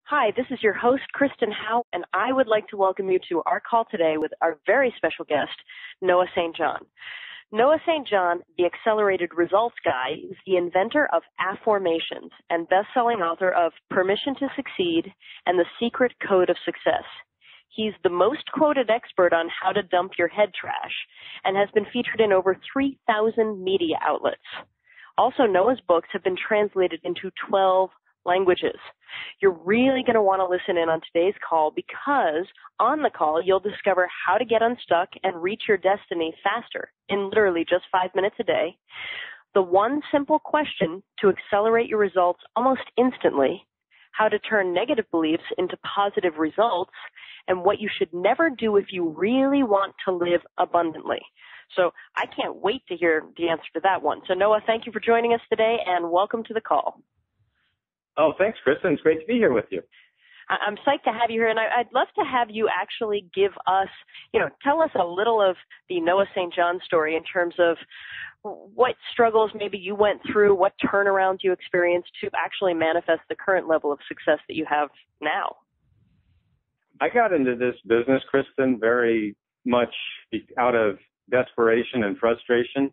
Hi, this is your host, Kristen Howe, and I would like to welcome you to our call today with our very special guest, Noah St. John. Noah St. John, the Accelerated Results Guy, is the inventor of affirmations and best-selling author of Permission to Succeed and The Secret Code of Success. He's the most quoted expert on how to dump your head trash and has been featured in over 3,000 media outlets. Also, Noah's books have been translated into 12 languages. You're really going to want to listen in on today's call because on the call, you'll discover how to get unstuck and reach your destiny faster in literally just 5 minutes a day. The one simple question to accelerate your results almost instantly, how to turn negative beliefs into positive results, and what you should never do if you really want to live abundantly. So I can't wait to hear the answer to that one. So Noah, thank you for joining us today and welcome to the call. Oh, thanks, Kristen. It's great to be here with you. I'm psyched to have you here, and I'd love to have you actually give us, tell us a little of the Noah St. John story in terms of what struggles maybe you went through, what turnarounds you experienced to actually manifest the current level of success that you have now. I got into this business, Kristen, very much out of desperation and frustration.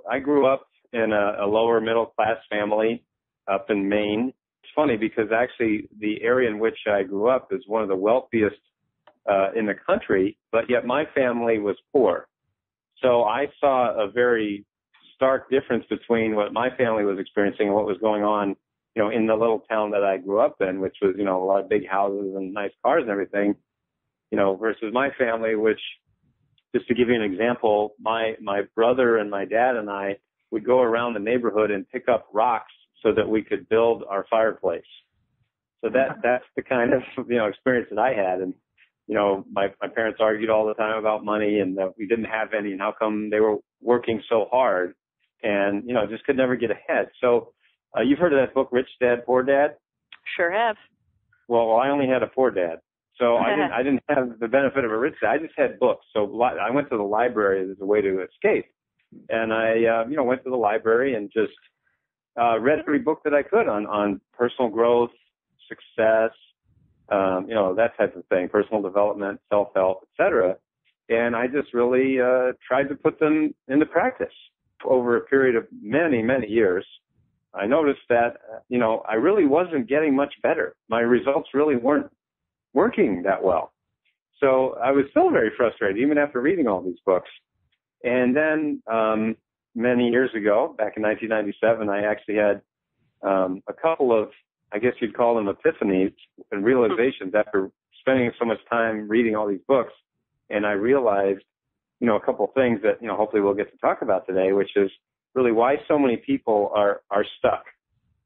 I grew up in a lower middle class family up in Maine. It's funny because actually the area in which I grew up is one of the wealthiest in the country, but yet my family was poor. So I saw a very stark difference between what my family was experiencing and what was going on, in the little town that I grew up in, which was, a lot of big houses and nice cars and everything, versus my family, which, just to give you an example, my brother and my dad and I would go around the neighborhood and pick up rocks so that we could build our fireplace. So that's the kind of, experience that I had. And, my parents argued all the time about money and that we didn't have any and how come they were working so hard and, just could never get ahead. So you've heard of that book, Rich Dad, Poor Dad? Sure have. Well, I only had a poor dad. So I didn't have the benefit of a rich dad. I just had books. So I went to the library as a way to escape. And I, went to the library and just read every book that I could on personal growth, success, that type of thing, personal development, self-help, et cetera. And I just really tried to put them into practice over a period of many, many years. I noticed that, I really wasn't getting much better. My results really weren't working that well. So I was still very frustrated, even after reading all these books. And then many years ago, back in 1997, I actually had a couple of, I guess you'd call them epiphanies and realizations after spending so much time reading all these books. And I realized, a couple of things that, hopefully we'll get to talk about today, which is really why so many people are stuck.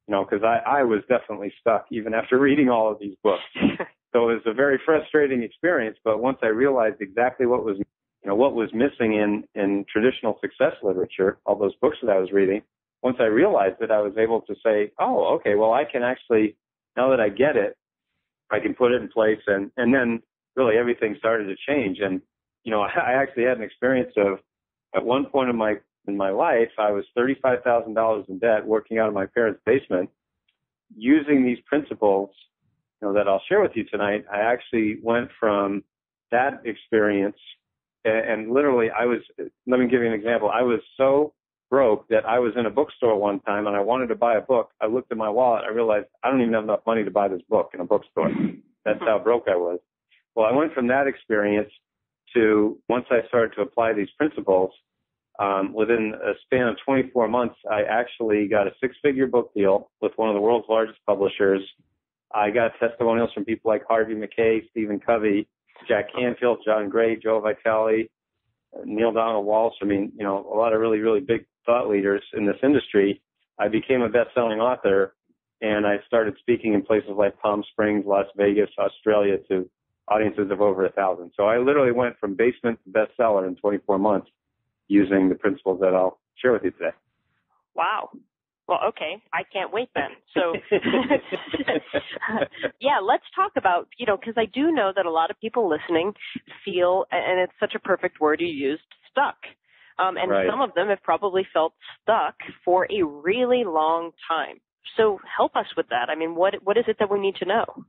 Because I was definitely stuck even after reading all of these books. So it was a very frustrating experience. But once I realized exactly what was missing in traditional success literature, all those books that I was reading, once I realized it, I was able to say, oh, okay, well, I can actually, now that I get it, I can put it in place. And then really everything started to change. And, I actually had an experience of, at one point in my life, I was $35,000 in debt working out of my parents' basement. Using these principles, that I'll share with you tonight, I actually went from that experience and literally let me give you an example. I was so broke that I was in a bookstore one time and I wanted to buy a book. I looked at my wallet. I realized I don't even have enough money to buy this book in a bookstore. That's how broke I was. Well, I went from that experience to once I started to apply these principles, within a span of 24 months, I actually got a 6-figure book deal with one of the world's largest publishers. I got testimonials from people like Harvey Mackay, Stephen Covey, Jack Canfield, John Gray, Joe Vitale, Neil Donald Walsh. I mean, a lot of really, really big thought leaders in this industry. I became a best-selling author, and I started speaking in places like Palm Springs, Las Vegas, Australia to audiences of over 1,000. So I literally went from basement to bestseller in 24 months using the principles that I'll share with you today. Wow. Well, okay. I can't wait then. So, yeah, let's talk about, because I do know that a lot of people listening feel, and it's such a perfect word you used, stuck. And right. Some of them have probably felt stuck for a really long time. So help us with that. I mean, what is it that we need to know?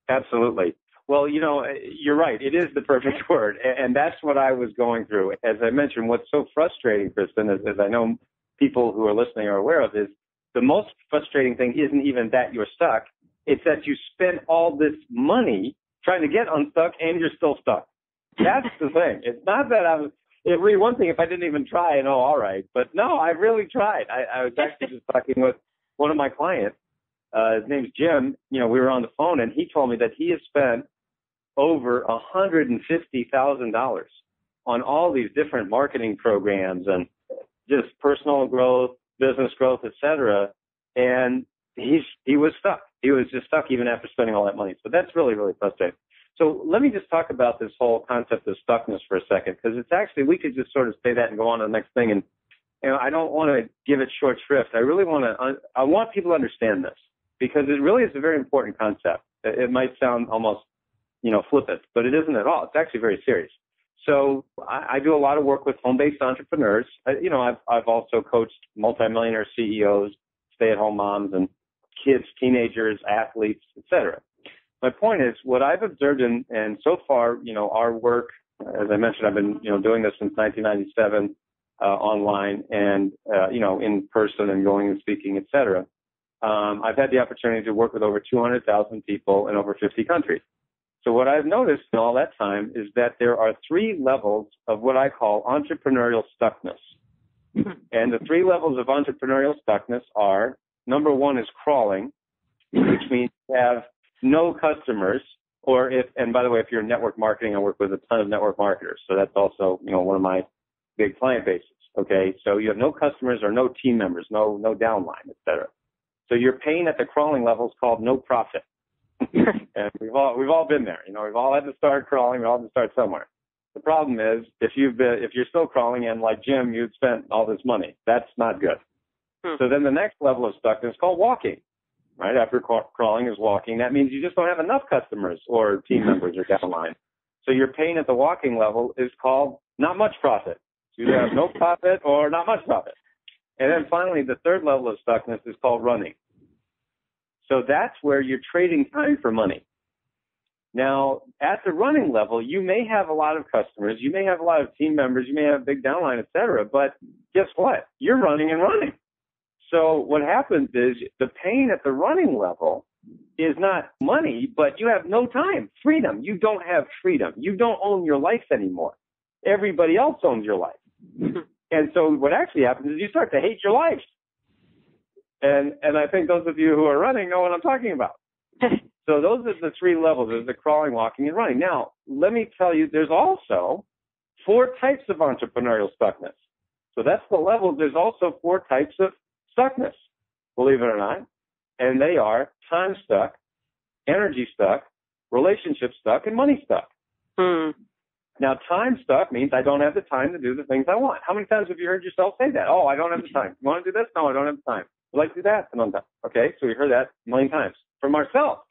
Absolutely. Well, you're right. It is the perfect word. And that's what I was going through. As I mentioned, what's so frustrating, Kristen, as I know people who are listening are aware of, is the most frustrating thing isn't even that you're stuck. It's that you spend all this money trying to get unstuck and you're still stuck. That's the thing. It's not that it'd be one thing if I didn't even try and, all right. But no, I really tried. I was actually just talking with one of my clients. His name's Jim. We were on the phone and he told me that he has spent over $150,000 on all these different marketing programs and just personal growth, business growth, etc. And he was stuck. He was just stuck even after spending all that money. So that's really, really frustrating. So let me just talk about this whole concept of stuckness for a second, because it's actually, we could just sort of say that and go on to the next thing. And I don't want to give it short shrift. I really I want people to understand this, because it really is a very important concept. It might sound almost, flippant, but it isn't at all. It's actually very serious. So I do a lot of work with home-based entrepreneurs. I've also coached multimillionaire CEOs, stay-at-home moms, and kids, teenagers, athletes, etc. My point is, what I've observed, and so far, our work, as I mentioned, I've been, doing this since 1997, online and, in person and going and speaking, etc. I've had the opportunity to work with over 200,000 people in over 50 countries. So what I've noticed in all that time is that there are 3 levels of what I call entrepreneurial stuckness. And the 3 levels of entrepreneurial stuckness are, number 1 is crawling, which means you have no customers, and by the way, if you're in network marketing, I work with a ton of network marketers. So that's also, one of my big client bases. Okay. So you have no customers or no team members, no downline, et cetera. So your pain at the crawling level is called no profit. And we've all been there. We've all had to start crawling. We all had to start somewhere. The problem is, if you're still crawling and like Jim, you'd spent all this money, that's not good. So then the next level of stuckness is called walking. Right after crawling is walking. That means you just don't have enough customers or team members or downline. So your pain at the walking level is called not much profit. So you either have no profit or not much profit. And then finally, the third level of stuckness is called running. So that's where you're trading time for money. Now, at the running level, you may have a lot of customers, you may have a lot of team members, you may have a big downline, et cetera, but guess what? You're running and running. So what happens is the pain at the running level is not money, but you have no time, freedom. You don't have freedom. You don't own your life anymore. Everybody else owns your life. And so what actually happens is you start to hate your life. And I think those of you who are running know what I'm talking about. So those are the 3 levels. There's the crawling, walking, and running. Now, let me tell you, there's also 4 types of entrepreneurial stuckness. So that's the levels. There's also 4 types of stuckness, believe it or not. And they are time stuck, energy stuck, relationship stuck, and money stuck. Now, time stuck means I don't have the time to do the things I want. How many times have you heard yourself say that? Oh, I don't have the time. You want to do this? No, I don't have the time. Would like to do that? No, I'm done. Okay, so you heard that a million times. From ourselves.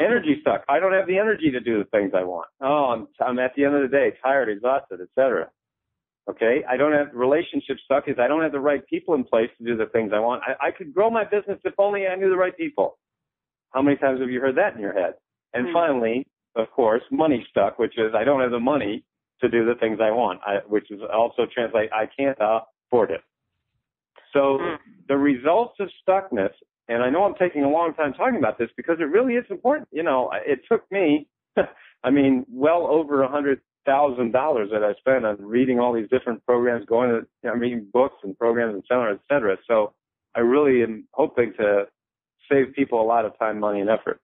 Energy stuck. I don't have the energy to do the things I want. Oh, I'm at the end of the day, tired, exhausted, etc. Okay, I don't have relationship stuck is I don't have the right people in place to do the things I want. I could grow my business if only I knew the right people. How many times have you heard that in your head? And finally, of course, money stuck, which is I don't have the money to do the things I want, which is also translate I can't afford it. So the results of stuckness, and I know I'm taking a long time talking about this because it really is important. It took me, well over $100,000 that I spent on reading all these different programs, going to reading books and programs and seminars, et cetera. So I really am hoping to save people a lot of time, money, and effort.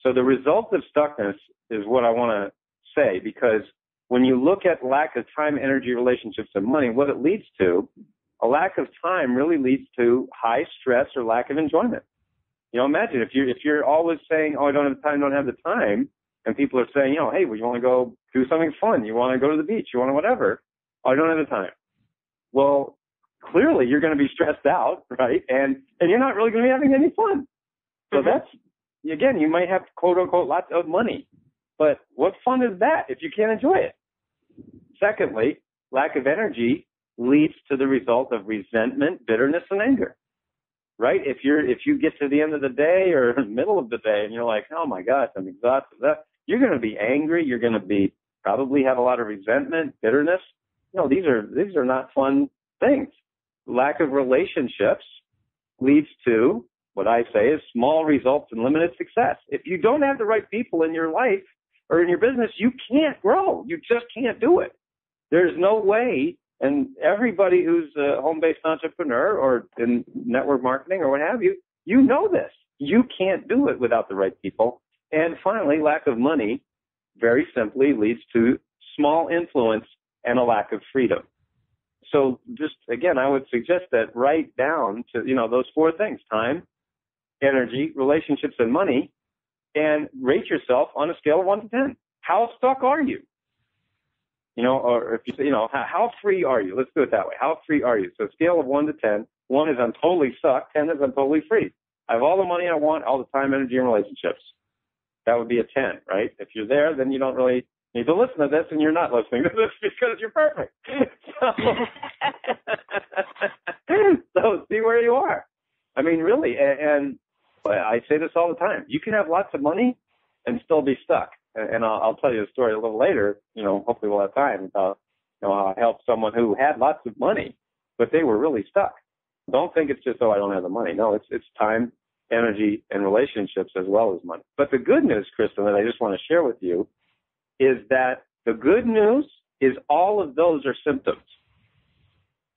So the result of stuckness is what I want to say, because when you look at lack of time, energy, relationships, and money, what it leads to, a lack of time really leads to high stress or lack of enjoyment. Imagine if you're always saying, oh, I don't have the time, and people are saying, hey, well, you want to go do something fun, you want to go to the beach, you want to whatever, oh, I don't have the time. Well, clearly you're going to be stressed out, right? And you're not really going to be having any fun. So that's, again, you might have, quote unquote, lots of money, but what fun is that if you can't enjoy it? Secondly, lack of energy leads to the result of resentment, bitterness, and anger. right? If you get to the end of the day or middle of the day and you're like, oh my gosh, I'm exhausted, you're going to be angry. You're going to be probably have a lot of resentment, bitterness. These are not fun things. Lack of relationships leads to what I say is small results and limited success. If you don't have the right people in your life or in your business, you can't grow. You just can't do it. There's no way. And everybody who's a home-based entrepreneur or in network marketing or what have you, you know this. You can't do it without the right people. And finally, lack of money very simply leads to small influence and a lack of freedom. So just, again, I would suggest that write down to, those four things: time, energy, relationships, and money, and rate yourself on a scale of 1 to 10. How stuck are you? Or if how free are you? Let's do it that way. How free are you? So scale of 1 to 10. 1 is I'm totally stuck. 10 is I'm totally free. I have all the money I want, all the time, energy, and relationships. That would be a 10, right? If you're there, then you don't really need to listen to this, and you're not listening to this because you're perfect. So see where you are. I mean, really, and I say this all the time. You can have lots of money and still be stuck. And I'll tell you a story a little later, hopefully we'll have time about, how I helped someone who had lots of money, but they were really stuck. Don't think it's just, I don't have the money. No, it's time, energy, and relationships as well as money. But the good news, Kristen, that I just want to share with you is that the good news is all of those are symptoms.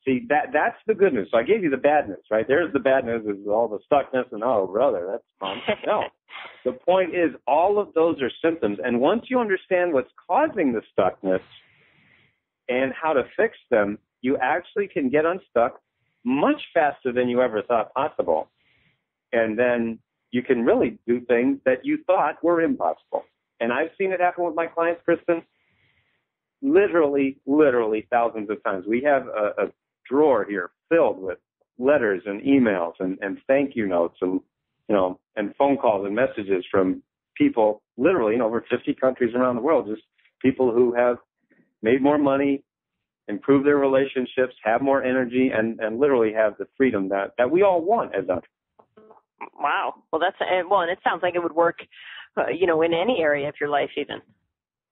See, that's the good news. So I gave you the bad news, right? There's the bad news is all the stuckness and, oh, brother, that's fun. No. The point is all of those are symptoms. And once you understand what's causing the stuckness and how to fix them, you actually can get unstuck much faster than you ever thought possible. And then you can really do things that you thought were impossible. And I've seen it happen with my clients, Kristen, literally thousands of times. We have a drawer here filled with letters and emails and thank you notes and, and phone calls and messages from people literally in over 50 countries around the world, just people who have made more money, improved their relationships, have more energy, and literally have the freedom that we all want as entrepreneurs. Wow. Well, and it sounds like it would work, in any area of your life even.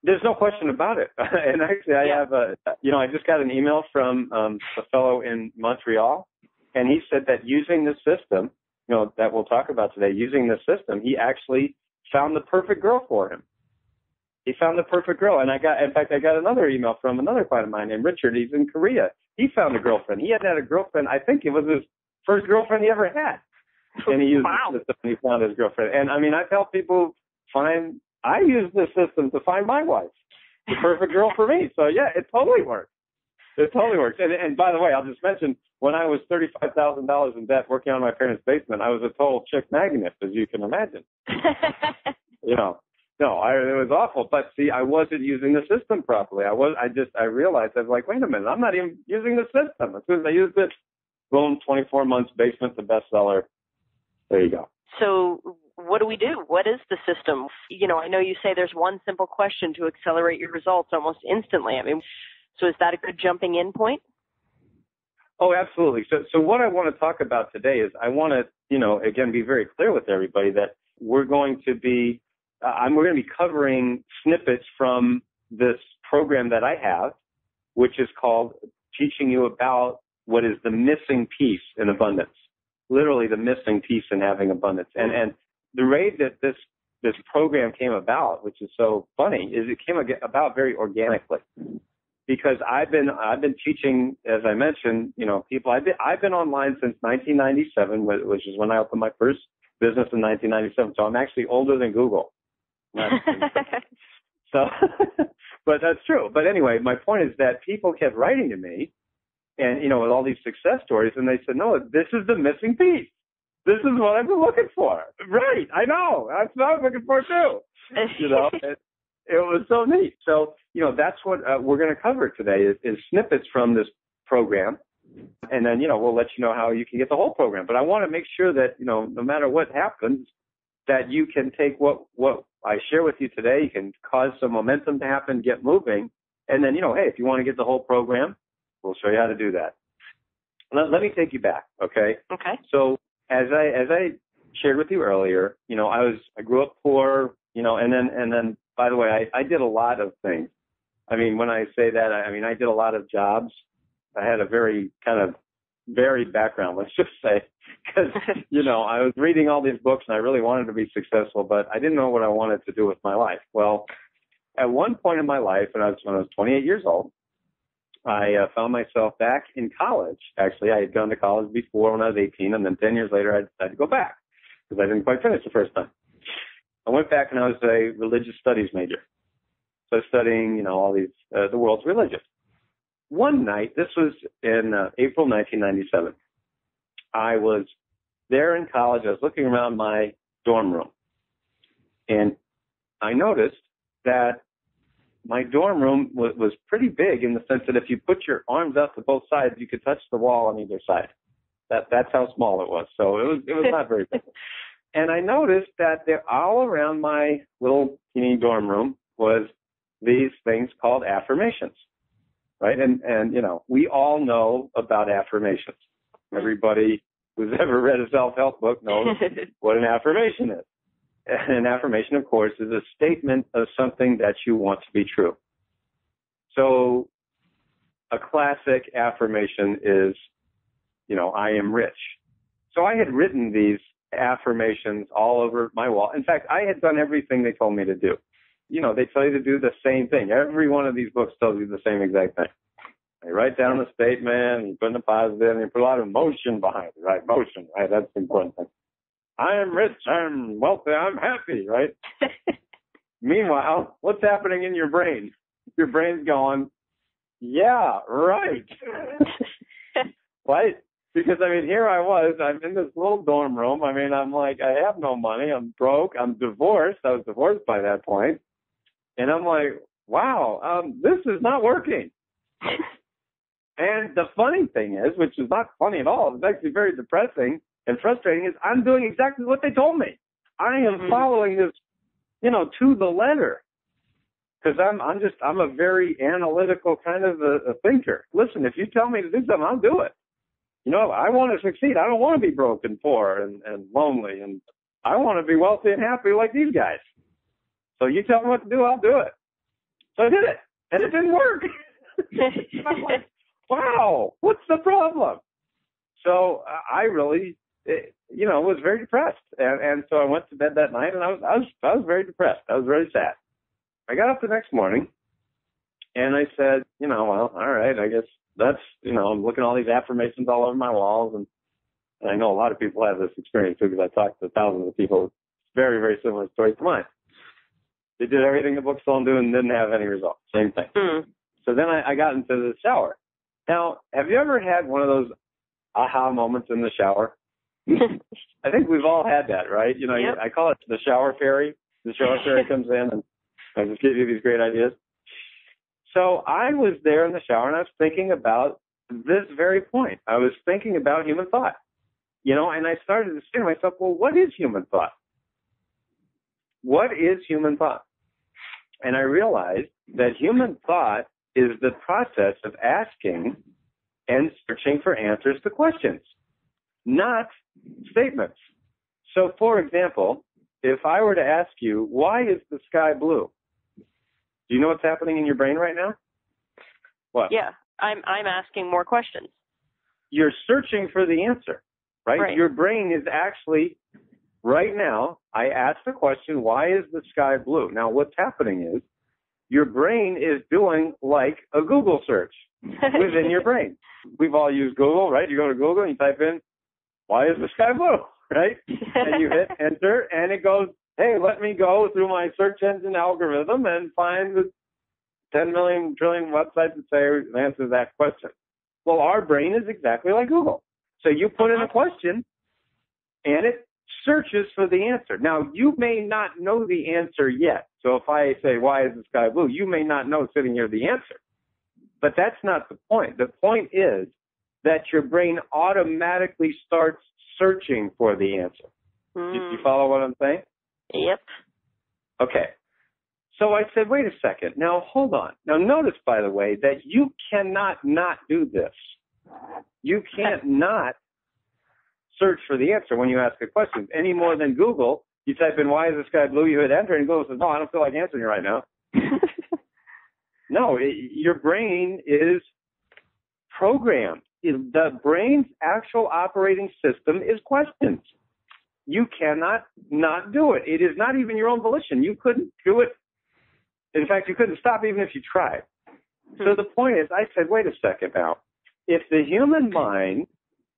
There's no question about it. And actually, I have I just got an email from a fellow in Montreal, and he said that using this system, that we'll talk about today, using this system, he actually found the perfect girl for him. He found the perfect girl. And I got another email from another client of mine named Richard. He's in Korea. He found a girlfriend. He hadn't had a girlfriend. I think it was his first girlfriend he ever had. And he used the system and he found his girlfriend. And I mean, I've helped people I use this system to find my wife, the perfect girl for me. So yeah, it totally works. It totally works. And by the way, I'll just mention, when I was $35,000 in debt working on my parents' basement, I was a total chick magnet, as you can imagine. It was awful. But see, I wasn't using the system properly. I realized, I was like, wait a minute, I'm not even using the system. As soon as I used it, boom, 24 months, basement, the bestseller. There you go. So what do we do? What is the system? I know you say there's one simple question to accelerate your results almost instantly. I mean, so is that a good jumping in point? Oh, absolutely. So what I want to talk about today is I want to, again, be very clear with everybody that we're going to be covering snippets from this program that I have, which is called Teaching You About What is the Missing Piece in Abundance. Literally the missing piece in having abundance. And the way that this program came about, which is so funny, is it came about very organically. Because I've been teaching, as I mentioned, people. I've been online since 1997, which is when I opened my first business in 1997. So I'm actually older than Google. So, but that's true. But anyway, my point is that people kept writing to me, and with all these success stories, and they said, "No, this is the missing piece. This is what I've been looking for." Right? I know. That's what I was looking for too. It was so neat. So, that's what we're going to cover today is snippets from this program. And then, we'll let you know how you can get the whole program. But I want to make sure that, no matter what happens, that you can take what I share with you today, you can cause some momentum to happen, get moving. And then, hey, if you want to get the whole program, we'll show you how to do that. Let me take you back, okay? Okay. So as I shared with you earlier, I grew up poor, and then by the way, I did a lot of things. I mean, when I say that, I mean, I did a lot of jobs. I had a very kind of varied background, let's just say, because, I was reading all these books and I really wanted to be successful, but I didn't know what I wanted to do with my life. Well, at one point in my life, when I was 28 years old, I found myself back in college. Actually, I had gone to college before when I was 18, and then 10 years later, I decided to go back because I didn't quite finish the first time. I went back and I was a religious studies major. So studying, all these, the world's religions. One night, this was in April 1997, I was there in college. I was looking around my dorm room, and I noticed that my dorm room was pretty big in the sense that if you put your arms out to both sides, you could touch the wall on either side. That's how small it was. So it was not very big. And I noticed that all around my little teeny dorm room was these things called affirmations, right? And we all know about affirmations. Everybody who's ever read a self-help book knows what an affirmation is. And an affirmation, of course, is a statement of something that you want to be true. So a classic affirmation is, I am rich. So I had written these affirmations all over my wall. In fact, I had done everything they told me to do. They tell you to do the same thing. Every one of these books tells you the same exact thing. You write down the statement, you put in the positive, and you put a lot of emotion behind it, right? Motion, right? That's the important thing. I am rich, I'm wealthy, I'm happy, right? Meanwhile, what's happening in your brain? Your brain's going, yeah, right. Right? Because, here I was, I'm in this little dorm room. I'm like, I have no money, I'm broke, I'm divorced. I was divorced by that point. And I'm like, wow, this is not working. And the funny thing is, which is not funny at all, it's actually very depressing and frustrating, is I'm doing exactly what they told me. I am following this, to the letter. Because I'm a very analytical kind of a thinker. Listen, if you tell me to do something, I'll do it. I want to succeed. I don't want to be broke and poor and lonely. And I want to be wealthy and happy like these guys. So you tell me what to do, I'll do it. So I did it. And it didn't work. I'm like, wow, what's the problem? So I really, was very depressed. And so I went to bed that night and I was very depressed. I was very sad. I got up the next morning and I said, well, all right, I guess that's, I'm looking at all these affirmations all over my walls. And I know a lot of people have this experience too, because I talked to thousands of people with very, very similar stories to mine. They did everything the books told them to do and didn't have any results. Same thing. So then I got into the shower. Now, have you ever had one of those aha moments in the shower? I think we've all had that, right? Yep. I call it the shower fairy. The shower fairy comes in and I just give you these great ideas. So I was there in the shower and I was thinking about this very point. I was thinking about human thought, and I started to say to myself, well, what is human thought? What is human thought? And I realized that human thought is the process of asking and searching for answers to questions, not statements. So, for example, if I were to ask you, why is the sky blue? Do you know what's happening in your brain right now? What? Yeah, I'm asking more questions. You're searching for the answer, right? Your brain is actually, right now, I asked the question, why is the sky blue? Now, what's happening is your brain is doing like a Google search within your brain. We've all used Google, right? You go to Google and you type in, why is the sky blue, right? And you hit enter and it goes, hey, let me go through my search engine algorithm and find the 10 million trillion websites that say answer that question. Well, our brain is exactly like Google. So you put in a question and it searches for the answer. Now, you may not know the answer yet. So if I say, why is the sky blue? You may not know sitting here the answer. But that's not the point. The point is that your brain automatically starts searching for the answer. You follow what I'm saying? Yep. Okay. So I said, wait a second. Now, hold on. Now, notice, by the way, that you cannot not do this. You can't not search for the answer when you ask a question, any more than Google. You type in, why is the sky blue? You hit enter, and Google says, no, I don't feel like answering you right now. No, your brain is programmed. The brain's actual operating system is questions. You cannot not do it. It is not even your own volition. You couldn't do it. In fact, you couldn't stop even if you tried. So the point is, I said, wait a second now. If the human mind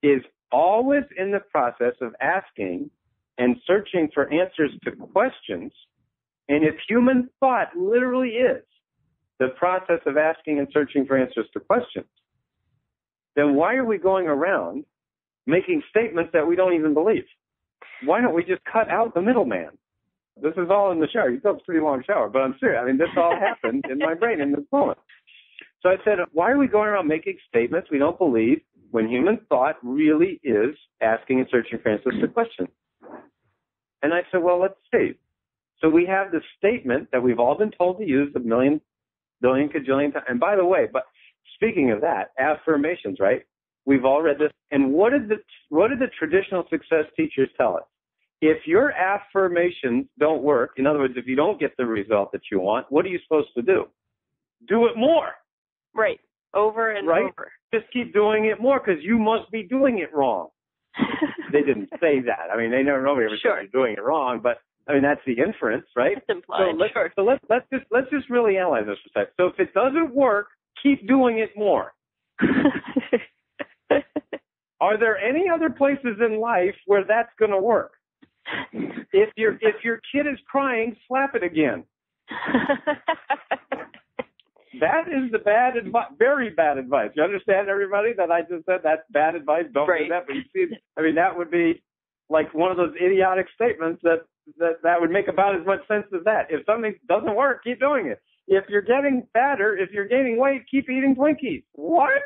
is always in the process of asking and searching for answers to questions, and if human thought literally is the process of asking and searching for answers to questions, then why are we going around making statements that we don't even believe? Why don't we just cut out the middleman? This is all in the shower. You took a pretty long shower, but I'm serious. I mean, this all happened in my brain in this moment. So I said, why are we going around making statements we don't believe when human thought really is asking and searching for answers to questions? And I said, well, let's see. So we have this statement that we've all been told to use a million, billion, cajillion times. And by the way, but speaking of that, affirmations, right? We've all read this. And what did the traditional success teachers tell us? If your affirmations don't work, in other words, if you don't get the result that you want, what are you supposed to do? Do it more. Right. Over and over. Just keep doing it more because you must be doing it wrong. They didn't say that. I mean, nobody ever said you're doing it wrong, but I mean, that's the inference, right? It's implied. So let's just really analyze this for a second. So if it doesn't work, keep doing it more. Are there any other places in life where that's going to work? If your kid is crying, slap it again. That is the bad advice, very bad advice. You understand, everybody, that I just said that's bad advice? Don't do that. But you see, I mean, that would be like one of those idiotic statements that would make about as much sense as that. If something doesn't work, keep doing it. If you're getting fatter, if you're gaining weight, keep eating Twinkies. What?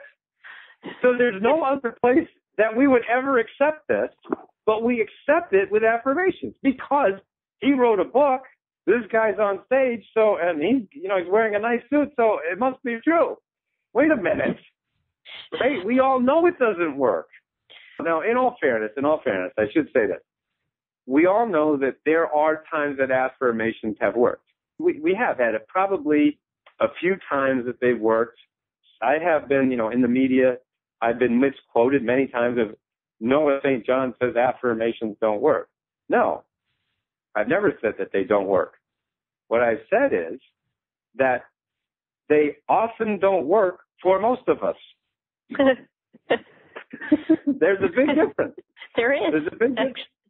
So there's no other place that we would ever accept this, but we accept it with affirmations because he wrote a book. This guy's on stage, and he's wearing a nice suit, so it must be true. Wait a minute. Right? We all know it doesn't work. Now, in all fairness, I should say this. We all know that there are times that affirmations have worked. We have had it probably a few times that they've worked. I have been, in the media, I've been misquoted many times of Noah St. John says affirmations don't work. No, I've never said that they don't work. What I've said is that they often don't work for most of us. There's a big difference. There is.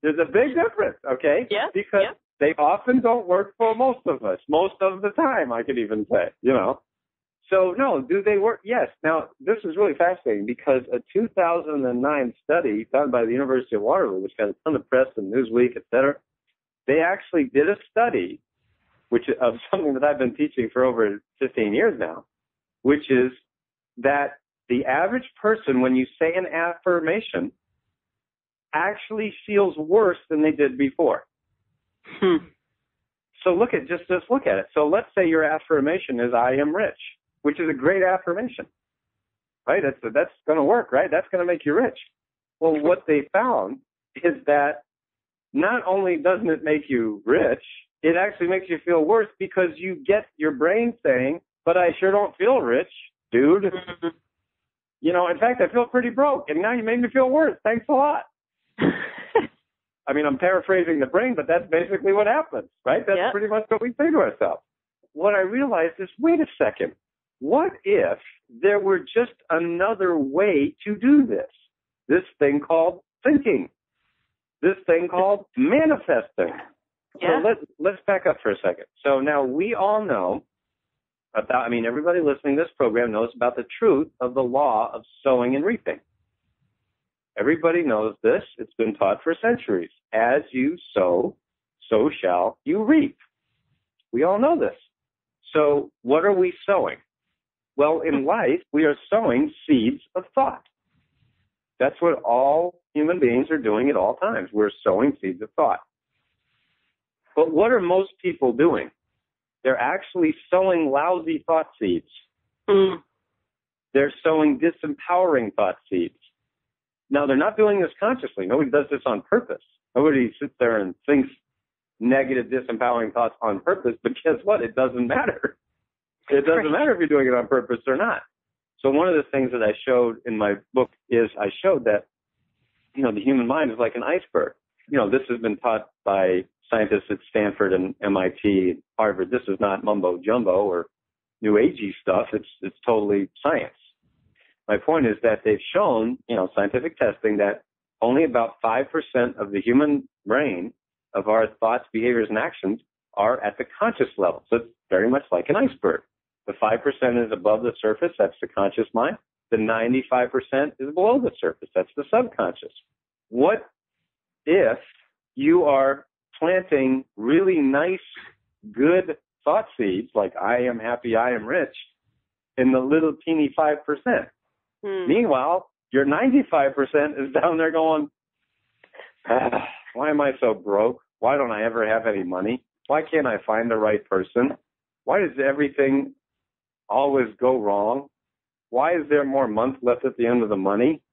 There's a big difference, okay? Yeah. Because they often don't work for most of us. Most of the time, I could even say, So, no, do they work? Yes. Now, this is really fascinating because a 2009 study done by the University of Waterloo, which got a ton of press and Newsweek, et cetera, they actually did a study of something that I've been teaching for over 15 years now, which is that the average person, when you say an affirmation, actually feels worse than they did before. So look at it. So let's say your affirmation is I am rich, which is a great affirmation, right? That's going to work, right? That's going to make you rich. Well, what they found is that not only doesn't it make you rich, it actually makes you feel worse because you get your brain saying, but I sure don't feel rich, dude. In fact, I feel pretty broke, and now you made me feel worse. Thanks a lot. I mean, I'm paraphrasing the brain, but that's basically what happens, right? That's pretty much what we say to ourselves. What I realized is, wait a second. What if there were just another way to do this? This thing called thinking. This thing called manifesting. Yeah. So let's back up for a second. So now we all know everybody listening to this program knows about the truth of the law of sowing and reaping. Everybody knows this. It's been taught for centuries. As you sow, so shall you reap. We all know this. So what are we sowing? Well, in life, we are sowing seeds of thought. That's what all human beings are doing at all times. We're sowing seeds of thought. But what are most people doing? They're actually sowing lousy thought seeds. They're sowing disempowering thought seeds. Now, they're not doing this consciously. Nobody does this on purpose. Nobody sits there and thinks negative, disempowering thoughts on purpose, but guess what? It doesn't matter. It doesn't matter if you're doing it on purpose or not. So one of the things that I showed in my book is I showed that, the human mind is like an iceberg. This has been taught by scientists at Stanford and MIT, Harvard. This is not mumbo jumbo or new agey stuff. It's totally science. My point is that they've shown, scientific testing, that only about 5% of the human brain, of our thoughts, behaviors, and actions, are at the conscious level. So it's very much like an iceberg. The 5% is above the surface. That's the conscious mind. The 95% is below the surface. That's the subconscious. What if you are planting really nice, good thought seeds, like I am happy, I am rich, in the little teeny 5%? Meanwhile, your 95% is down there going, why am I so broke? Why don't I ever have any money? Why can't I find the right person? Why does everything always go wrong? Why is there more month left at the end of the money?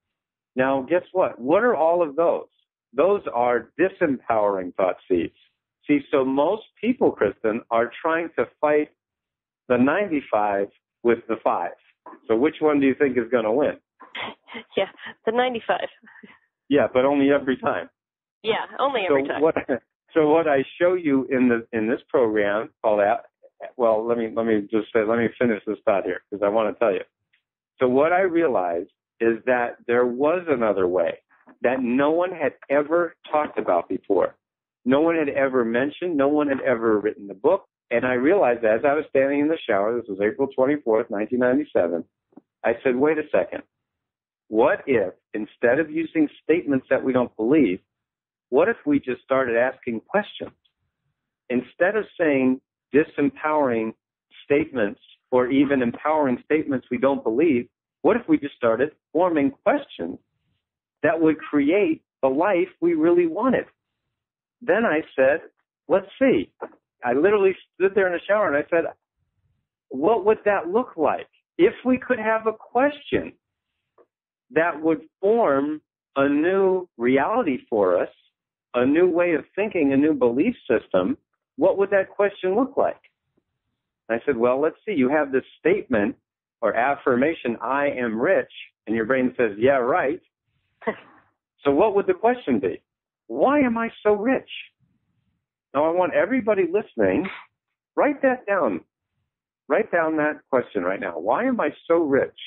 Now, guess what? What are all of those? Those are disempowering thought seeds. See, so most people, Kristen, are trying to fight the 95 with the 5. So which one do you think is going to win? Yeah, the 95. Yeah, but only every time. Yeah, only every time. So what I show you in this program called let me finish this thought here because I want to tell you. So what I realized is that there was another way that no one had ever talked about before. No one had ever mentioned. No one had ever written the book. And I realized as I was standing in the shower, this was April 24th, 1997, I said, wait a second. What if, instead of using statements that we don't believe, what if we just started asking questions? Instead of saying disempowering statements or even empowering statements we don't believe, what if we just started forming questions that would create the life we really wanted? Then I said, let's see. I literally stood there in the shower and I said, what would that look like if we could have a question that would form a new reality for us, a new way of thinking, a new belief system? What would that question look like? I said, well, let's see. You have this statement or affirmation, I am rich, and your brain says, yeah, right. So what would the question be? Why am I so rich? Now, I want everybody listening, write that down. Write down that question right now. Why am I so rich?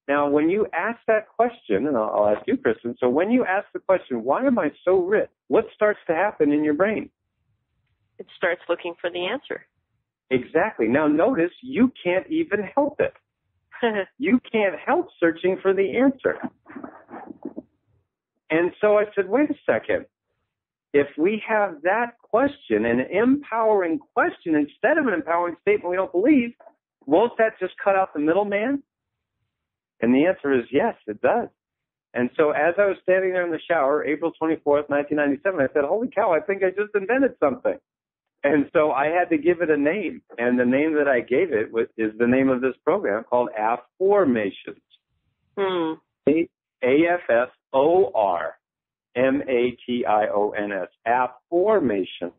Now, when you ask that question, and I'll ask you, Kristen, so when you ask the question, why am I so rich, what starts to happen in your brain? It starts looking for the answer. Exactly. Now, notice you can't even help it. You can't help searching for the answer. And so I said, wait a second. If we have that question, an empowering question, instead of an empowering statement we don't believe, won't that just cut out the middleman? And the answer is yes, it does. And so as I was standing there in the shower, April 24th, 1997, I said, holy cow, I think I just invented something. And so I had to give it a name. And the name that I gave it is the name of this program called Affirmations. AFFORMATIONS. Affirmations.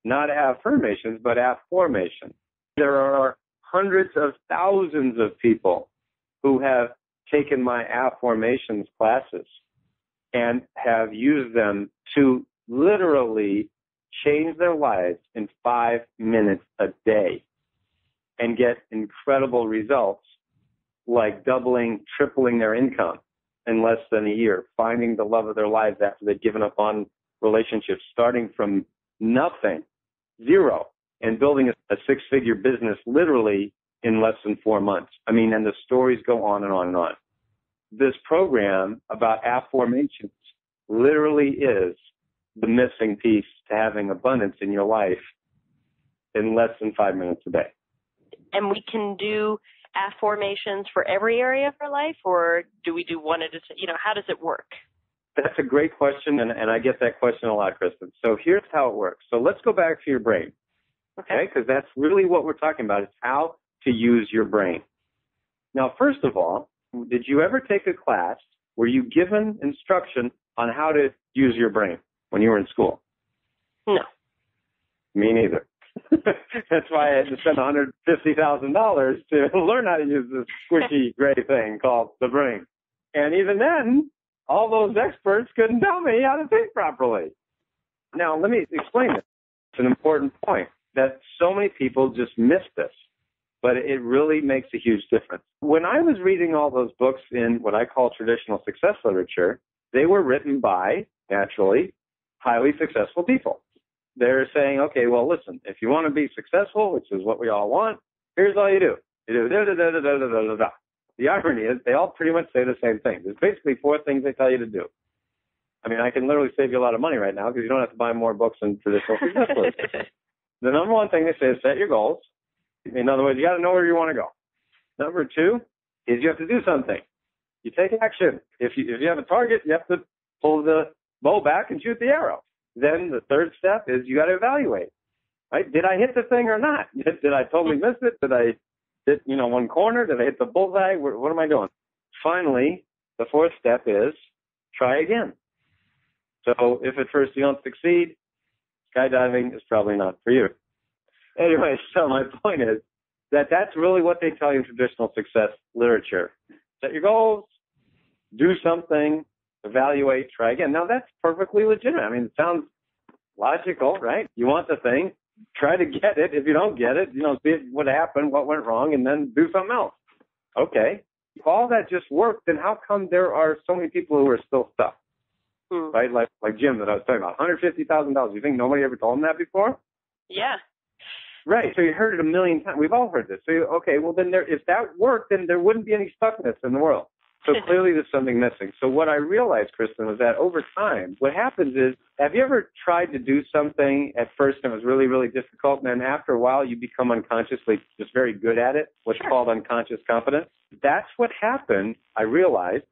Not affirmations, but affirmations. There are hundreds of thousands of people who have taken my affirmations classes and have used them to literally change their lives in 5 minutes a day and get incredible results like doubling, tripling their income in less than a year, finding the love of their lives after they've given up on relationships, starting from nothing, zero, and building a six-figure business literally in less than 4 months. I mean, and the stories go on and on and on. This program about affirmations literally is the missing piece to having abundance in your life in less than 5 minutes a day. And we can do affirmations for every area of our life, or do we do one at a time? How does it work? That's a great question, and I get that question a lot, Kristen. So here's how it works. So let's go back to your brain, okay? Because that's really what we're talking about, is how to use your brain. Now, first of all, did you ever take a class were you given instruction on how to use your brain when you were in school? No. Me neither. That's why I had to spend $150,000 to learn how to use this squishy gray thing called the brain. And even then, all those experts couldn't tell me how to think properly. Now, let me explain this. It's an important point that so many people just miss this, but it really makes a huge difference. When I was reading all those books in what I call traditional success literature, they were written by, naturally, highly successful people. They're saying, okay, well, listen, if you want to be successful, which is what we all want, here's all you do. You do da-da-da-da-da-da-da-da. The irony is they all pretty much say the same thing. There's basically 4 things they tell you to do. I mean, I can literally save you a lot of money right now because you don't have to buy more books in traditional success literature. The number 1 thing they say is set your goals. In other words, you got to know where you want to go. Number 2 is you have to do something. You take action. If you have a target, you have to pull the bow back and shoot the arrow. Then the 3rd step is you got to evaluate. Right? Did I hit the thing or not? Did I totally miss it? Did I hit, one corner? Did I hit the bullseye? What am I doing? Finally, the 4th step is try again. So if at first you don't succeed, skydiving is probably not for you. Anyway, so my point is that that's really what they tell you in traditional success literature. Set your goals, do something, evaluate, try again. Now, that's perfectly legitimate. I mean, it sounds logical, right? You want the thing, try to get it. If you don't get it, see what happened, what went wrong, and then do something else. Okay. If all that just worked, then how come there are so many people who are still stuck? Right? Like Jim that I was talking about, $150,000. You think nobody ever told him that before? Yeah. Right. So you heard it a million times. We've all heard this. So, okay, well, then if that worked, then there wouldn't be any stuckness in the world. So clearly there's something missing. So what I realized, Kristen, was that over time, what happens is, have you ever tried to do something at first and it was really, really difficult, and then after a while you become unconsciously just very good at it, what's called unconscious competence? That's what happened, I realized,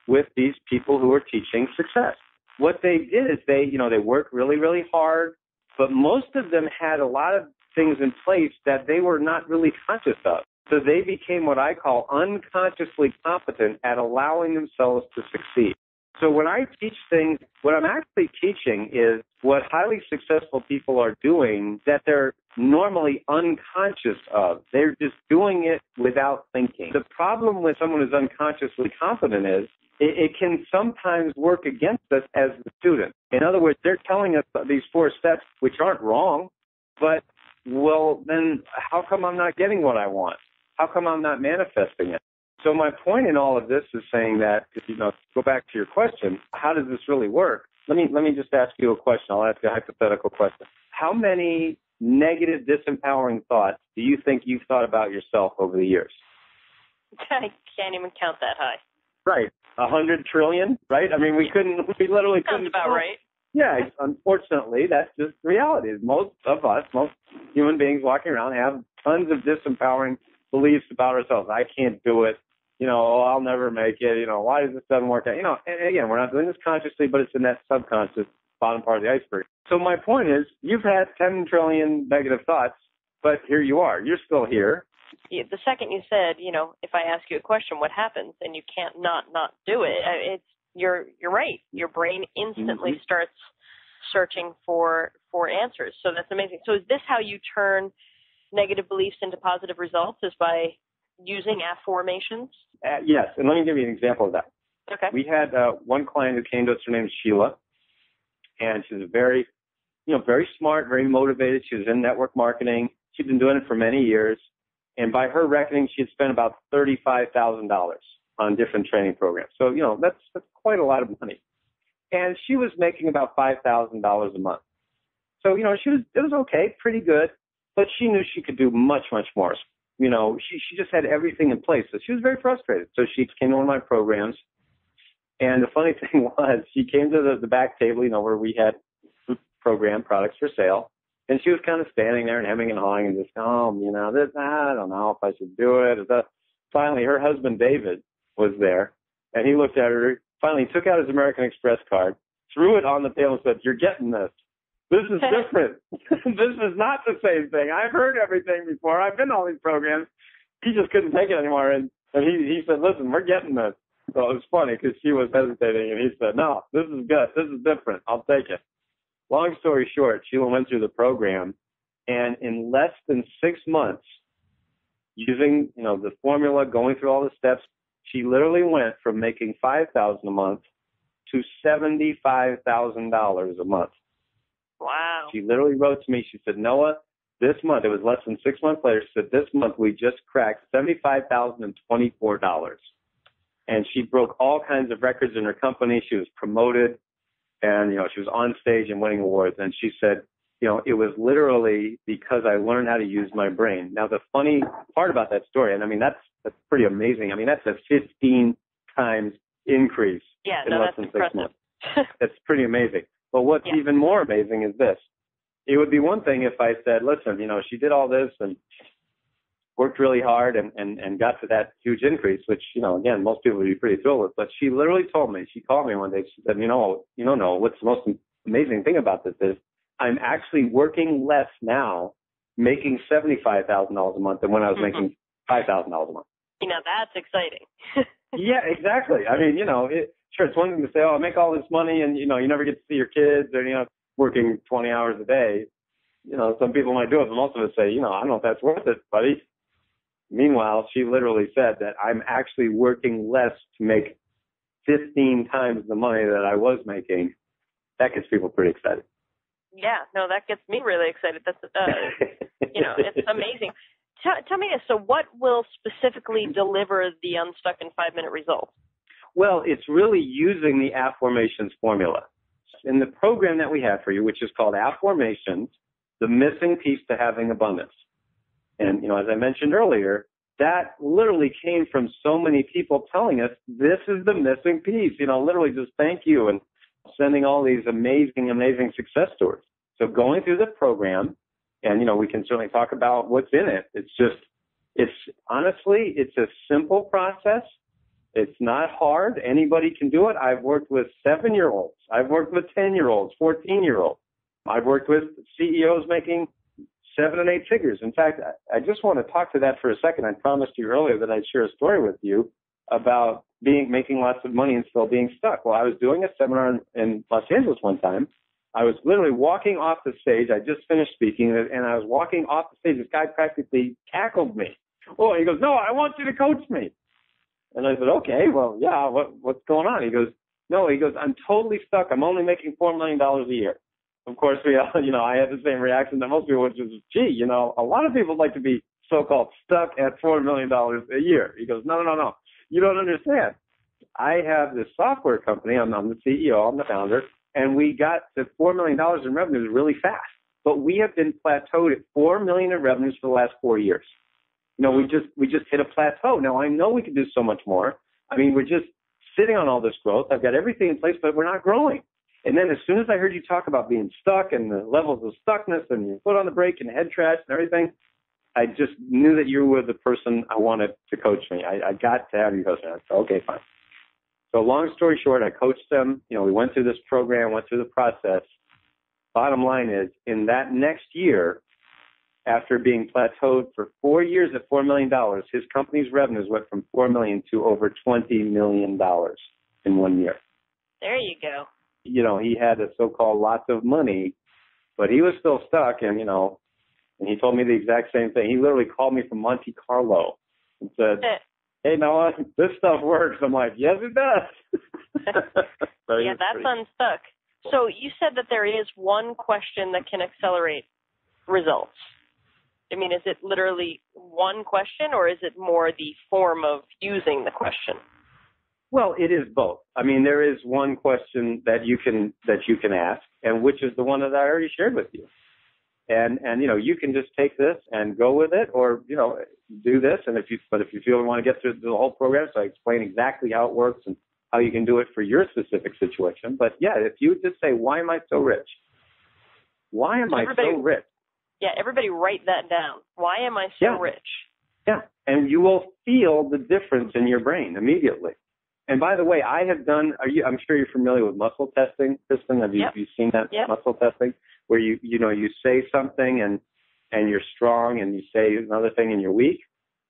with these people who are teaching success. What they did is they worked really, really hard, but most of them had a lot of things in place that they were not really conscious of. So they became what I call unconsciously competent at allowing themselves to succeed. So when I teach things, what I'm actually teaching is what highly successful people are doing that they're normally unconscious of. They're just doing it without thinking. The problem with someone who's unconsciously competent is it can sometimes work against us as the student. In other words, they're telling us these 4 steps, which aren't wrong, but, well, then how come I'm not getting what I want? How come I'm not manifesting it? So my point in all of this is saying that, go back to your question, how does this really work? Let me just ask you a question. I'll ask you a hypothetical question. How many negative, disempowering thoughts do you think you've thought about yourself over the years? I can't even count that high. Right. 100 trillion, right? I mean, we literally couldn't. Sounds about right. Yeah, unfortunately, that's just reality. Most of us, most human beings walking around have tons of disempowering beliefs about ourselves. I can't do it. I'll never make it. Why does this doesn't work out? And again, we're not doing this consciously, but it's in that subconscious bottom part of the iceberg. So my point is, you've had 10 trillion negative thoughts, but here you are. You're still here. The second you said, if I ask you a question, what happens? And you can't not do it. You're right. Your brain instantly starts searching for answers. So that's amazing. So is this how you turn negative beliefs into positive results, is by using affirmations? Yes, and let me give you an example of that. Okay. We had one client who came to us. Her name is Sheila, and she's very smart, very motivated. She was in network marketing. She'd been doing it for many years, and by her reckoning, she had spent about $35,000 on different training programs. So that's quite a lot of money, and she was making about $5,000 a month. So it was okay, pretty good. But she knew she could do much, much more. She just had everything in place. So she was very frustrated. So she came to one of my programs. And the funny thing was, she came to the back table, where we had program products for sale. And she was kind of standing there and hemming and hawing and just, I don't know if I should do it. Finally, her husband, David, was there. And he looked at her. Finally, took out his American Express card, threw it on the table and said, "You're getting this. This is different. This is not the same thing. I've heard everything before. I've been to all these programs." He just couldn't take it anymore. And he said, "Listen, we're getting this." So it was funny because she was hesitating, and he said, no, this is good. This is different. I'll take it. Long story short, Sheila went through the program, and in less than 6 months, using, the formula, going through all the steps, she literally went from making $5,000 a month to $75,000 a month. Wow. She literally wrote to me. She said, Noah, this month, it was less than 6 months later, she said, this month we just cracked $75,024. And she broke all kinds of records in her company. She was promoted, and, she was on stage and winning awards. And she said, it was literally because I learned how to use my brain. Now, the funny part about that story, and I mean, that's pretty amazing. I mean, that's a 15 times increase in less than 6 months. That's pretty amazing. But what's even more amazing is this. It would be one thing if I said, listen, she did all this and worked really hard and got to that huge increase, which, again, most people would be pretty thrilled with. But she literally told me, she called me one day, she said, no, what's the most amazing thing about this is I'm actually working less now, making $75,000 a month than when I was making $5,000 a month. That's exciting. Yeah, exactly. I mean, sure, it's one thing to say, I make all this money and, you never get to see your kids or, working 20 hours a day. Some people might do it, but most of us say, I don't know if that's worth it, buddy. Meanwhile, she literally said that I'm actually working less to make 15 times the money that I was making. That gets people pretty excited. Yeah, no, that gets me really excited. That's, it's amazing. Tell me this. So what will specifically deliver the Unstuck in 5-minute results? Well, it's really using the affirmations formula. In the program that we have for you, which is called Affirmations, the missing piece to having abundance. And, as I mentioned earlier, that literally came from so many people telling us this is the missing piece, literally just thank you and sending all these amazing, amazing success stories. So going through the program, and, we can certainly talk about what's in it. Honestly, it's a simple process. It's not hard. Anybody can do it. I've worked with 7-year-olds. I've worked with 10-year-olds, 14-year-olds. I've worked with CEOs making 7 and 8 figures. In fact, I just want to talk to that for a second. I promised you earlier that I'd share a story with you about making lots of money and still being stuck. Well, I was doing a seminar in Los Angeles one time. I was literally walking off the stage. I just finished speaking, and I was walking off the stage. This guy practically tackled me. Oh, he goes, no, I want you to coach me. And I said, okay, well, yeah, what's going on? He goes, I'm totally stuck. I'm only making $4 million a year. Of course, I had the same reaction that most people, which is, gee, a lot of people like to be so-called stuck at $4 million a year. He goes, no, you don't understand. I have this software company. I'm the CEO. I'm the founder. And we got to $4 million in revenues really fast. But we have been plateaued at $4 million in revenues for the last 4 years. We just hit a plateau. Now, I know we can do so much more. I mean, we're just sitting on all this growth. I've got everything in place, but we're not growing. And then as soon as I heard you talk about being stuck and the levels of stuckness and your foot on the brake and head trash and everything, I just knew that you were the person I wanted to coach me. I got to have you coach me. I said, okay, fine. So long story short, I coached them. We went through this program, went through the process. Bottom line is, in that next year, after being plateaued for 4 years at $4 million, his company's revenues went from $4 million to over $20 million in 1 year. There you go. He had a so-called lots of money, but he was still stuck, and he told me the exact same thing. He literally called me from Monte Carlo and said, hey, Noah, this stuff works. I'm like, yes, it does. Yeah, that's Unstuck. So you said that there is one question that can accelerate results. I mean, is it literally one question, or is it more the form of using the question? Well, it is both. I mean, there is one question that you can ask, and which is the one that I already shared with you. And you can just take this and go with it, or do this. And if you feel you want to get through the whole program, so I explain exactly how it works and how you can do it for your specific situation. But yeah, if you just say, why am I so rich? Why am I so rich? Yeah, everybody write that down. Why am I so rich? Yeah, and you will feel the difference in your brain immediately. And by the way, I have done. I'm sure you're familiar with muscle testing, Kristen. Have you seen that muscle testing, where you say something and you're strong, and you say another thing and you're weak?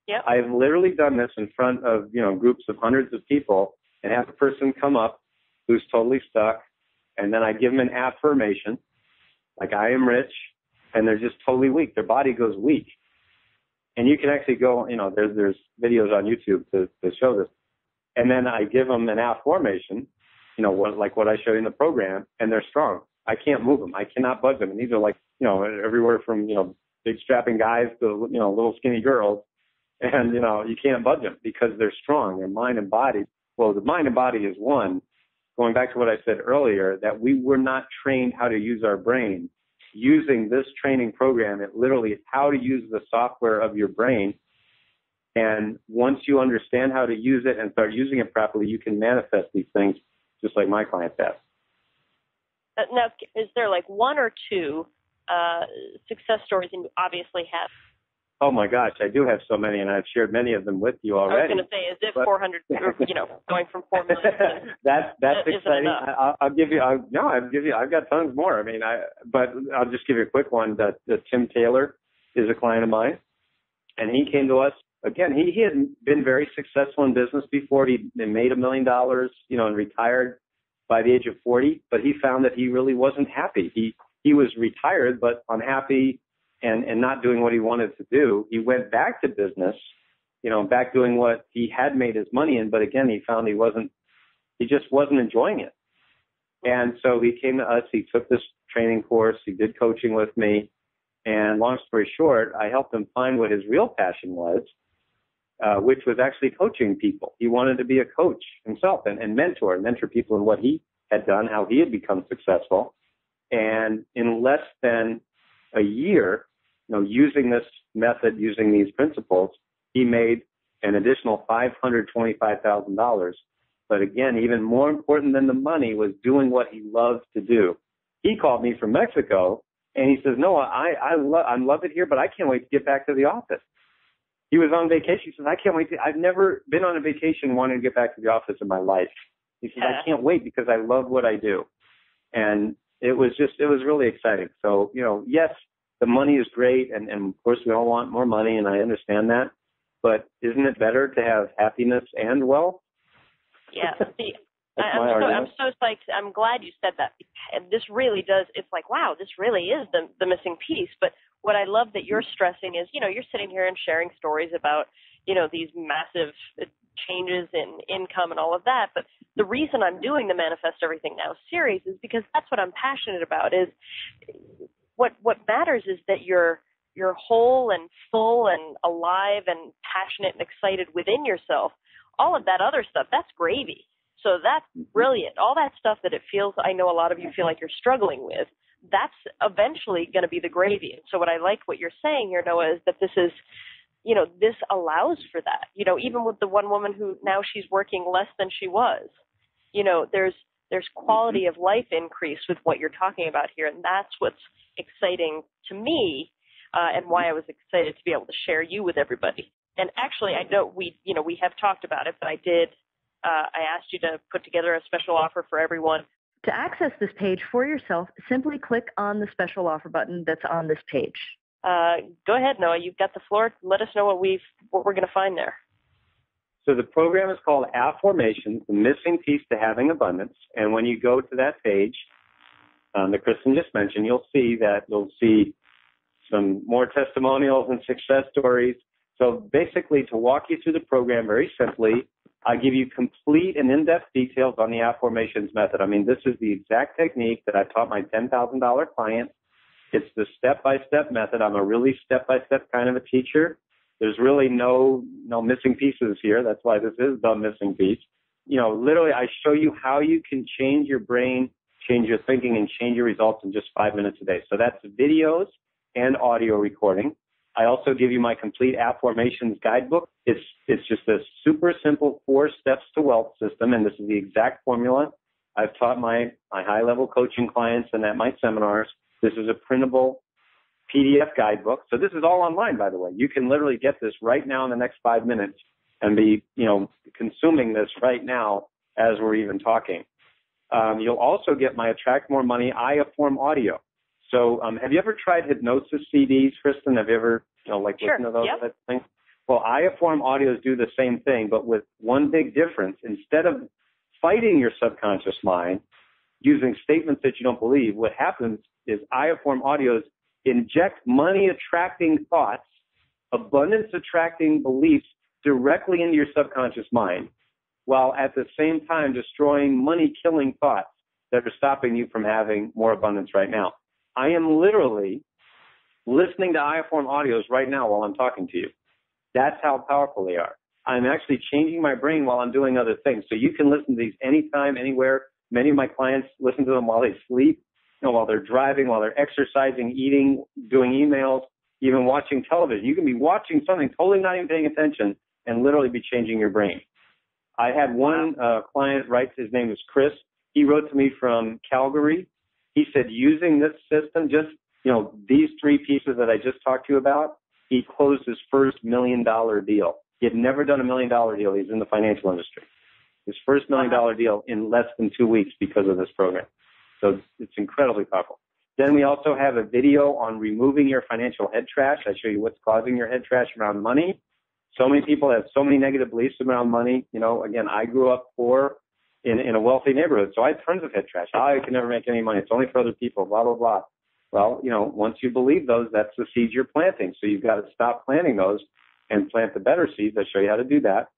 Yeah. I've literally done this in front of groups of hundreds of people, and have a person come up who's totally stuck, and then I give them an affirmation, like I am rich, and they're just totally weak. Their body goes weak. And you can actually go, there's videos on YouTube to show this. And then I give them an affirmation, like what I showed in the program, and they're strong. I can't move them. I cannot budge them. And these are like, everywhere from, big strapping guys to, little skinny girls. And, you can't budge them because they're strong. Their mind and body. Well, the mind and body is one. Going back to what I said earlier, that we were not trained how to use our brain. Using this training program, it literally is how to use the software of your brain. And once you understand how to use it and start using it properly, you can manifest these things just like my clients have. Now, is there like one or two success stories, and you obviously have? Oh my gosh, I do have so many, and I've shared many of them with you already. I was going to say, is it 400? Going from 4 million? That's exciting. I'll give you. I've got tons more. But I'll just give you a quick one. That Tim Taylor is a client of mine, and he came to us again. He had been very successful in business before. He made $1 million, and retired by the age of 40. But he found that he really wasn't happy. He was retired but unhappy. And not doing what he wanted to do. He went back to business, back doing what he had made his money in. But again, he found he just wasn't enjoying it. And so he came to us. He took this training course. He did coaching with me. And long story short, I helped him find what his real passion was, which was actually coaching people. He wanted to be a coach himself and mentor people in what he had done, how he had become successful. And in less than a year, using this method, using these principles, he made an additional $525,000. But again, even more important than the money was doing what he loved to do. He called me from Mexico, and he says, "Noah, I love it here, but I can't wait to get back to the office." He was on vacation. He says, "I can't wait. I've never been on a vacation wanting to get back to the office in my life." He says, "I can't wait because I love what I do." And it was really exciting. So, yes, the money is great, and of course we all want more money, and I understand that. But isn't it better to have happiness and wealth? Yeah. See, I'm so psyched. I'm glad you said that. And this really does. It's like, wow, this really is the missing piece. But what I love that you're stressing is, you're sitting here and sharing stories about, these massive changes in income and all of that. But the reason I'm doing the Manifest Everything Now series is because that's what I'm passionate about. Is what matters is that you're whole and full and alive and passionate and excited within yourself. All of that other stuff, that's gravy. So that's brilliant. All that stuff that I know a lot of you feel like you're struggling with, that's eventually going to be the gravy. And so what I like what you're saying here, Noah, is that this is, this allows for that. Even with the one woman who now she's working less than she was, there's quality of life increase with what you're talking about here. And that's what's exciting to me, and why I was excited to be able to share you with everybody. And actually, I know we have talked about it, but I asked you to put together a special offer for everyone. To access this page for yourself, simply click on the special offer button that's on this page. Go ahead, Noah. You've got the floor. Let us know what we're going to find there. So the program is called Affirmations, the missing piece to having abundance. And when you go to that page that Kristen just mentioned, you'll see some more testimonials and success stories. So basically, to walk you through the program very simply, I give you complete and in-depth details on the affirmations method. This is the exact technique that I taught my $10,000 client. It's the step-by-step method. I'm a really step-by-step kind of a teacher. There's really no missing pieces here. That's why this is the missing piece. Literally, I show you how you can change your brain, change your thinking, and change your results in just 5 minutes a day. So that's videos and audio recording. I also give you my complete affirmations guidebook. It's just a super simple 4 steps to wealth system, and this is the exact formula I've taught my high-level coaching clients and at my seminars. This is a printable PDF guidebook. So this is all online, by the way. You can literally get this right now in the next 5 minutes and be, consuming this right now as we're even talking. You'll also get my Attract More Money iAfform audio. So have you ever tried hypnosis CDs, Kristen? Have you ever, Sure. listened to those Yep. things? Well, iAfform audios do the same thing, but with one big difference. Instead of fighting your subconscious mind using statements that you don't believe, what happens is Ioform audios inject money-attracting thoughts, abundance-attracting beliefs directly into your subconscious mind, while at the same time destroying money-killing thoughts that are stopping you from having more abundance right now. I am literally listening to Ioform audios right now while I'm talking to you. That's how powerful they are. I'm actually changing my brain while I'm doing other things. So you can listen to these anytime, anywhere. Many of my clients listen to them while they sleep, while they're driving, while they're exercising, eating, doing emails, even watching television. You can be watching something, totally not even paying attention, and literally be changing your brain. I had one client write, his name was Chris. He wrote to me from Calgary. He said, using this system, just, these three pieces that I just talked to you about, he closed his first $1 million deal. He had never done a $1 million deal. He's in the financial industry. His first $1 million deal in less than 2 weeks because of this program. So it's incredibly powerful. Then we also have a video on removing your financial head trash. I show you what's causing your head trash around money. So many people have so many negative beliefs around money. Again, I grew up poor in a wealthy neighborhood, so I had tons of head trash. I can never make any money. It's only for other people, blah, blah, blah. Well, once you believe those, that's the seeds you're planting. So you've got to stop planting those and plant the better seeds. I'll show you how to do that.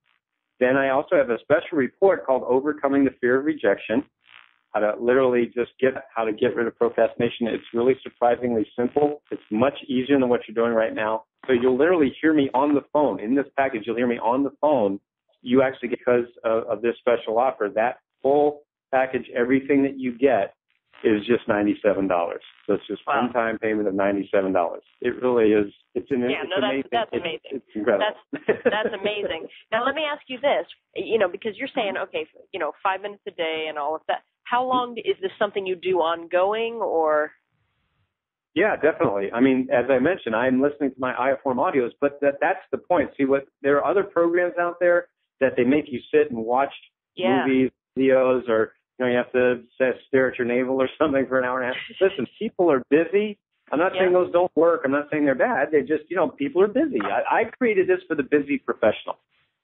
Then I also have a special report called Overcoming the Fear of Rejection, how to literally just how to get rid of procrastination. It's really surprisingly simple. It's much easier than what you're doing right now. So you'll literally hear me on the phone. In this package, you'll hear me on the phone. You actually, because of this special offer, that full package, everything that you get is just $97. So it's just one-time payment of $97. It really is. It's amazing. That's amazing. It's incredible. That's amazing. Now let me ask you this, because you're saying, 5 minutes a day and all of that. How long is this something you do ongoing or? Yeah, definitely. I mean, as I mentioned, I'm listening to my Ioform audios, but that's the point. See, there are other programs out there that they make you sit and watch movies, videos, or you have to stare at your navel or something for an hour and a half. Listen, people are busy. I'm not saying those don't work. I'm not saying they're bad. They're just, people are busy. I created this for the busy professional,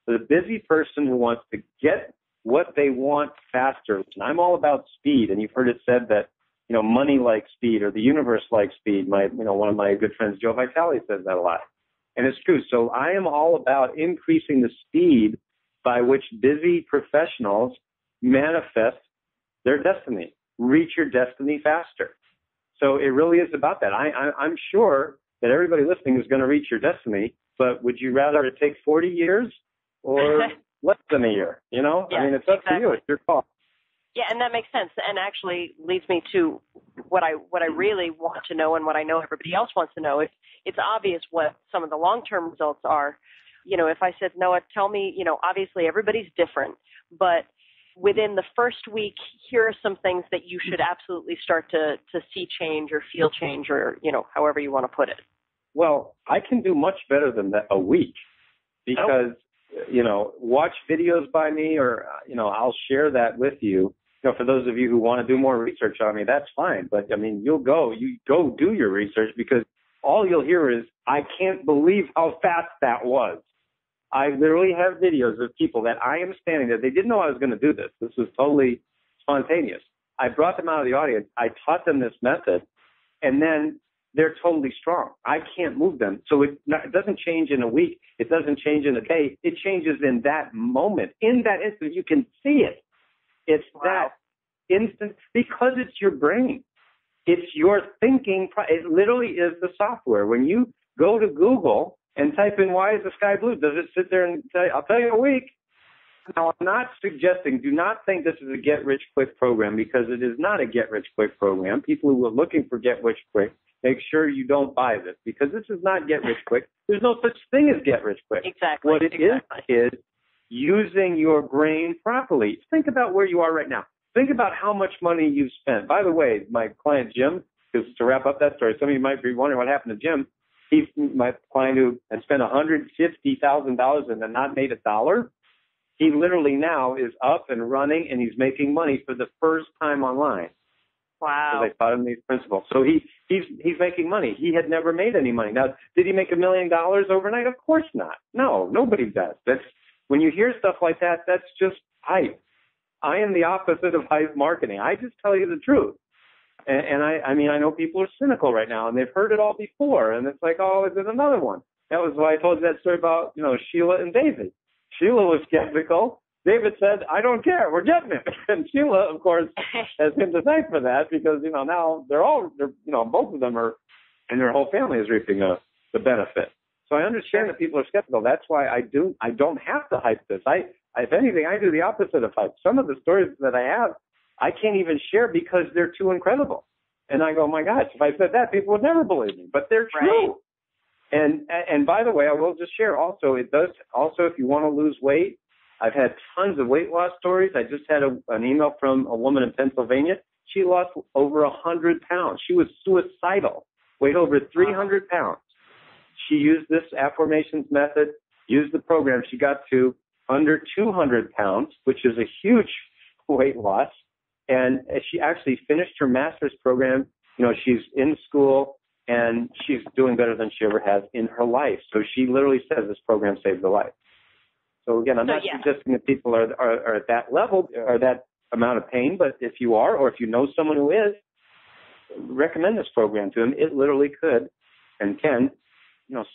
for the busy person who wants to get what they want faster. And I'm all about speed, and you've heard it said that money likes speed, or the universe likes speed. One of my good friends, Joe Vitale, says that a lot. And it's true. So I am all about increasing the speed by which busy professionals manifest their destiny, reach your destiny faster. So it really is about that. I'm sure that everybody listening is going to reach your destiny, but would you rather it take 40 years or less than a year? Yeah, it's up to you. It's your call. Yeah, and that makes sense, and actually leads me to what I really want to know, and what I know everybody else wants to know. It's obvious what some of the long-term results are. If I said, Noah, tell me, obviously everybody's different, but within the first week, here are some things that you should absolutely start to see change or feel change, or however you want to put it. Well, I can do much better than that a week, because watch videos by me, or I'll share that with you. For those of you who want to do more research on me, that's fine. But you go do your research, because all you'll hear is, I can't believe how fast that was. I literally have videos of people that I am standing there. They didn't know I was going to do this. This was totally spontaneous. I brought them out of the audience. I taught them this method, and then they're totally strong. I can't move them. So it doesn't change in a week. It doesn't change in a day. It changes in that moment. In that instant, you can see it. It's that instant, because it's your brain. It's your thinking. It literally is the software. When you go to Google and type in, why is the sky blue? Does it sit there and say, I'll tell you in a week? Now, I'm not suggesting, do not think this is a get-rich-quick program, because it is not a get-rich-quick program. People who are looking for get-rich-quick, make sure you don't buy this, because this is not get-rich-quick. There's no such thing as get-rich-quick. Exactly. What it is using your brain properly. Think about where you are right now. Think about how much money you've spent. By the way, my client Jim, because to wrap up that story, some of you might be wondering what happened to Jim. He's my client who had spent $150,000 and then not made a dollar. He literally now is up and running, and he's making money for the first time online. Wow. So they taught him these principles. So he's making money. He had never made any money. Now, did he make $1 million overnight? Of course not. No, nobody does. When you hear stuff like that, that's just hype. I am the opposite of hype marketing. I just tell you the truth. And I mean, I know people are cynical right now, and they've heard it all before, and it's like, oh, is it another one? That was why I told you that story about, Sheila and David. Sheila was skeptical. David said, I don't care. We're getting it. And Sheila, of course, has him to thank for that because, now they're both of them are, and their whole family is reaping the benefit. So I understand that people are skeptical. That's why I don't have to hype this. If anything, I do the opposite of hype. Some of the stories that I have, I can't even share because they're too incredible. And I go, my gosh, if I said that, people would never believe me. But they're true. And by the way, I will just share also, it does also, if you want to lose weight, I've had tons of weight loss stories. I just had an email from a woman in Pennsylvania. She lost over 100 pounds. She was suicidal, weighed over 300 pounds. She used this affirmations method, used the program. She got to under 200 pounds, which is a huge weight loss. And she actually finished her master's program. She's in school, and she's doing better than she ever has in her life. So she literally says this program saved her life. So again, I'm not suggesting that people are at that level or that amount of pain, but if you are, or if you know someone who is, recommend this program to them. It literally could and can,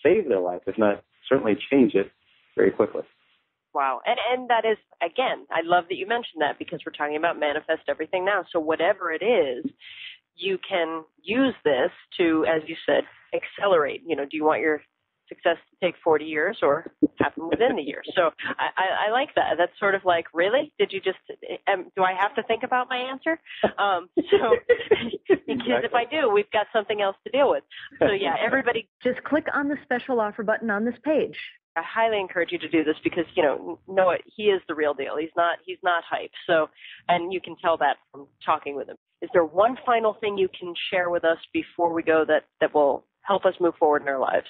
save their life, if not certainly change it very quickly. Wow. And that is, again, I love that you mentioned that because we're talking about manifest everything now. So whatever it is, you can use this to, as you said, accelerate. Do you want your success to take 40 years or happen within the year? So I like that. That's sort of like, really? Did you just, do I have to think about my answer? Because if I do, we've got something else to deal with. So yeah, everybody just click on the special offer button on this page. I highly encourage you to do this because, Noah, he is the real deal. He's not hype. So, and you can tell that from talking with him. Is there one final thing you can share with us before we go that will help us move forward in our lives?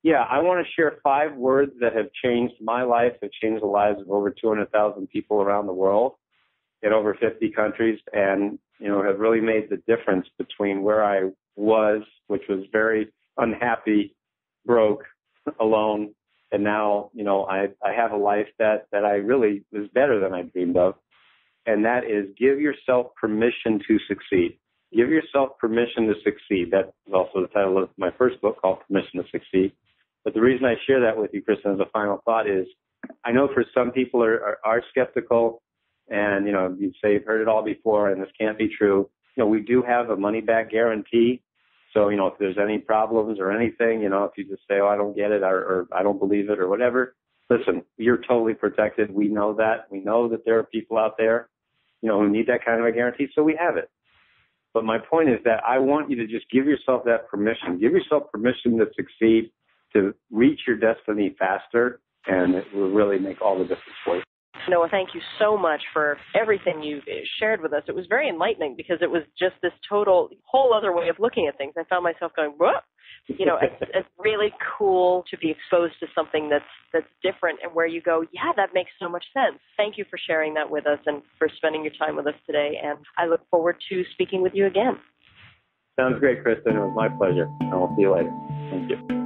Yeah, I want to share 5 words that have changed my life, have changed the lives of over 200,000 people around the world in over 50 countries, and, have really made the difference between where I was, which was very unhappy, broke, alone, and now, I have a life that I really is better than I dreamed of, and that is give yourself permission to succeed. Give yourself permission to succeed. That is also the title of my first book called Permission to Succeed. But the reason I share that with you, Kristen, as a final thought is I know for some people are skeptical and, you'd say you've heard it all before and this can't be true. We do have a money-back guarantee. So, if there's any problems or anything, if you just say, oh, I don't get it or I don't believe it or whatever, listen, you're totally protected. We know that. We know that there are people out there, who need that kind of a guarantee. So we have it. But my point is that I want you to just give yourself that permission. Give yourself permission to succeed, to reach your destiny faster, and it will really make all the difference for you. Noah, thank you so much for everything you've shared with us. It was very enlightening because it was just this whole other way of looking at things. I found myself going, whoa. It's really cool to be exposed to something that's different and where you go, yeah, that makes so much sense. Thank you for sharing that with us and for spending your time with us today. And I look forward to speaking with you again. Sounds great, Kristen. It was my pleasure. I will see you later. Thank you.